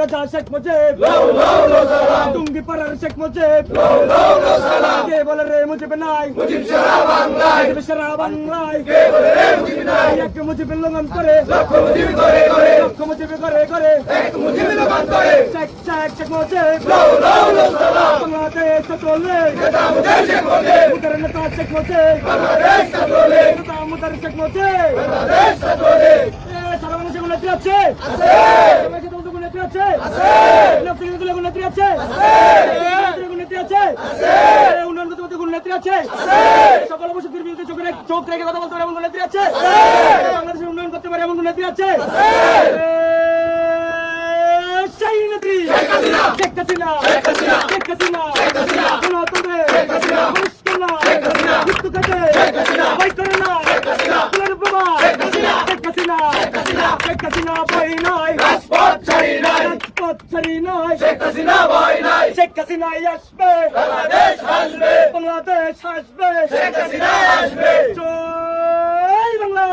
রাজা শেখ মুজিব টুঙ্গি পাড়ার শেখ মুজিব কে বলে রে মুজিব নাই মুজিব সারা বাংলায় কে বলে রে মুজিব নাই এক মুজিবের লঙ্ঘন করে লক্ষ মুজিব করে এক মুজিব লঙ্ঘন করে শেখ মুজিব বাংলাদেশ চলে নেতা মুজিব শেখ মুজিব মুদার নেতা শেখ মুজিব বাংলাদেশ চলে নেতা মুদার শেখ মুজিব বাংলাদেশ চলে সারা বাংলাদেশে কোন নেত্রী আছে সবাইকে তো কোন নেত্রী আছে নেত্রী কোন নেত্রী আছে কোন নেত্রী আছে উন্নয়ন করতে করতে কোন নেত্রী আছে সকল অবশ্যের বিরুদ্ধে চোখ রেখে কথা বলতে পারে এমন কোন নেত্রী আছে বাংলাদেশের উন্নয়ন করতে পারে এমন কোন নেত্রী আছে সেই নেত্রী শেখ হাসিনা গণতন্ত্রে মুশকিল না মৃত্যু কাটে ভয় করে না তুলের প্রভা শেখ হাসিনা ভয় নাই রাজপথ ছাড়ি নাই শেখ হাসিনাই আসবে বাংলাদেশ হাসবে শেখ হাসিনা আসবে জয় বাংলা